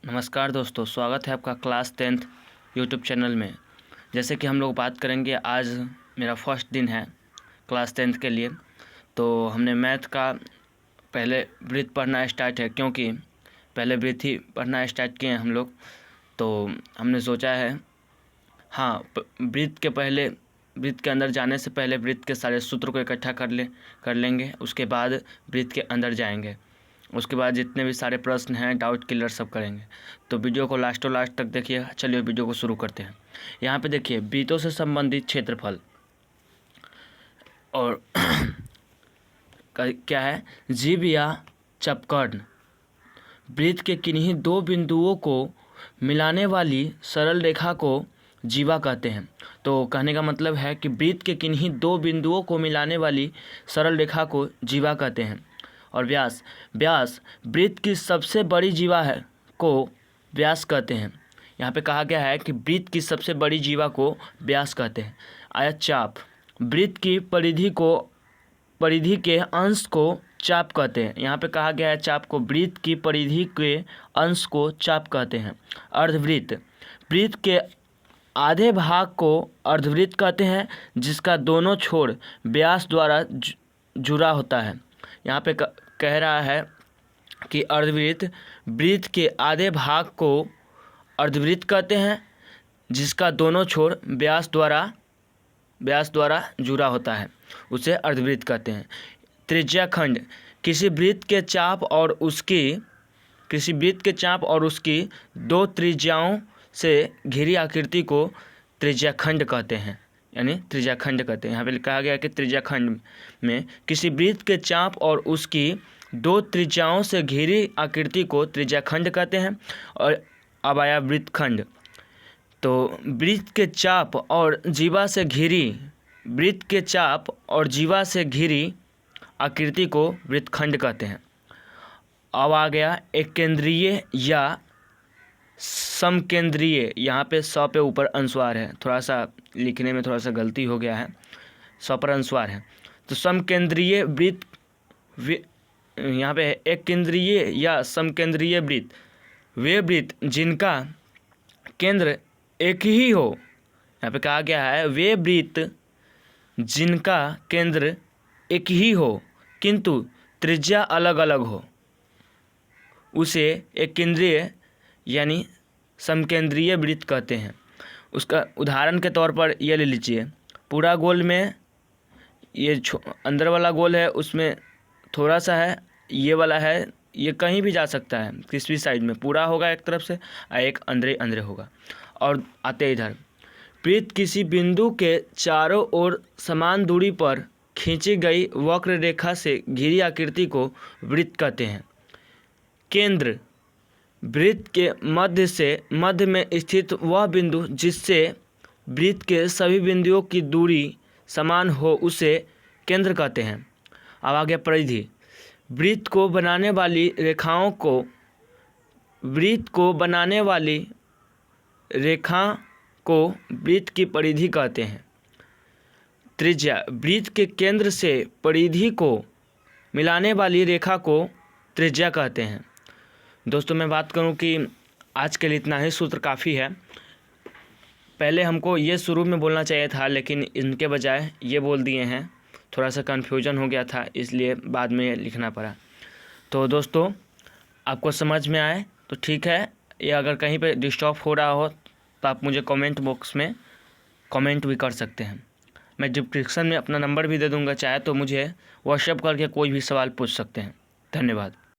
नमस्कार दोस्तों, स्वागत है आपका क्लास 10th यूट्यूब चैनल में। जैसे कि हम लोग बात करेंगे, आज मेरा फर्स्ट दिन है क्लास 10th के लिए। तो हमने मैथ का पहले वृत्त पढ़ना स्टार्ट है, क्योंकि पहले वृत्त ही पढ़ना स्टार्ट किए हैं हम लोग। तो हमने सोचा है वृत्त के अंदर जाने से पहले वृत्त के सारे सूत्र को इकट्ठा कर लेंगे। उसके बाद वृत्त के अंदर जाएंगे। उसके बाद जितने भी सारे प्रश्न हैं, डाउट क्लियर सब करेंगे। तो वीडियो को लास्ट तक देखिए। चलिए वीडियो को शुरू करते हैं। यहाँ पे देखिए, वृत्तों से संबंधित क्षेत्रफल और क्या है, जीभ या चपकर्ण वृत्त के किन्हीं दो बिंदुओं को मिलाने वाली सरल रेखा को जीवा कहते हैं। तो कहने का मतलब है कि वृत्त के किन्हीं दो बिंदुओं को मिलाने वाली सरल रेखा को जीवा कहते हैं। और व्यास वृत्त की सबसे बड़ी जीवा को व्यास कहते हैं। यहाँ पे कहा गया है कि वृत्त की सबसे बड़ी जीवा को व्यास कहते हैं। आयत चाप वृत्त की परिधि के अंश को चाप कहते हैं। यहाँ पे कहा गया है चाप को, वृत्त की परिधि के अंश को चाप कहते हैं। अर्धवृत्त वृत्त के आधे भाग को अर्धवृत्त कहते हैं, जिसका दोनों छोर व्यास द्वारा जुड़ा होता है। यहाँ पे कह रहा है कि अर्धवृत्त वृत्त के आधे भाग को अर्धवृत्त कहते हैं, जिसका दोनों छोर व्यास द्वारा जुड़ा होता है, उसे अर्धवृत्त कहते हैं। त्रिज्याखंड किसी वृत्त के चाप और उसकी दो त्रिज्याओं से घिरी आकृति को त्रिज्याखंड कहते हैं, यानी त्रिज्याखंड कहते हैं। यहाँ पे कहा गया है कि त्रिज्याखंड में किसी वृत्त के चाप और उसकी दो त्रिज्याओं से घिरी आकृति को त्रिज्याखंड कहते हैं। और अब आया वृत्तखंड। तो वृत्त के चाप और जीवा से घिरी आकृति को वृत्तखंड कहते हैं। अब आ गया एक केंद्रीय या समकेंद्रीय। यहाँ पे 100 पे ऊपर अनुस्वार है, थोड़ा सा लिखने में थोड़ा सा गलती हो गया है, 100 पर अनुस्वार है। तो समकेंद्रीय वृत्त, यहाँ पे एक केंद्रीय या समकेंद्रीय वृत्त वे वृत्त जिनका केंद्र एक ही हो। यहाँ पे कहा गया है वे वृत्त जिनका केंद्र एक ही हो किंतु त्रिज्या अलग अलग हो, उसे एक केंद्रीय यानी समकेंद्रीय वृत्त कहते हैं। उसका उदाहरण के तौर पर ये ले लीजिए, पूरा गोल में ये अंदर वाला गोल है, उसमें थोड़ा सा है, ये वाला है, ये कहीं भी जा सकता है, किसी भी साइड में पूरा होगा एक तरफ से और एक अंदर होगा। और आते इधर, वृत्त किसी बिंदु के चारों ओर समान दूरी पर खींची गई वक्र रेखा से घिरी आकृति को वृत्त कहते हैं। केंद्र वृत्त के मध्य में स्थित वह बिंदु जिससे वृत्त के सभी बिंदुओं की दूरी समान हो, उसे केंद्र कहते हैं। अब आ गया परिधि। वृत्त को बनाने वाली रेखा को वृत्त की परिधि कहते हैं। त्रिज्या वृत्त के केंद्र से परिधि को मिलाने वाली रेखा को त्रिज्या कहते हैं। दोस्तों, मैं बात करूं कि आज के लिए इतना ही सूत्र काफ़ी है। पहले हमको ये शुरू में बोलना चाहिए था, लेकिन इनके बजाय ये बोल दिए हैं। थोड़ा सा कन्फ्यूजन हो गया था, इसलिए बाद में लिखना पड़ा। तो दोस्तों, आपको समझ में आए तो ठीक है। ये अगर कहीं पे डिस्टर्ब हो रहा हो तो आप मुझे कमेंट बॉक्स में कमेंट भी कर सकते हैं। मैं डिस्क्रिप्शन में अपना नंबर भी दे दूँगा, चाहे तो मुझे व्हाट्सएप करके कोई भी सवाल पूछ सकते हैं। धन्यवाद।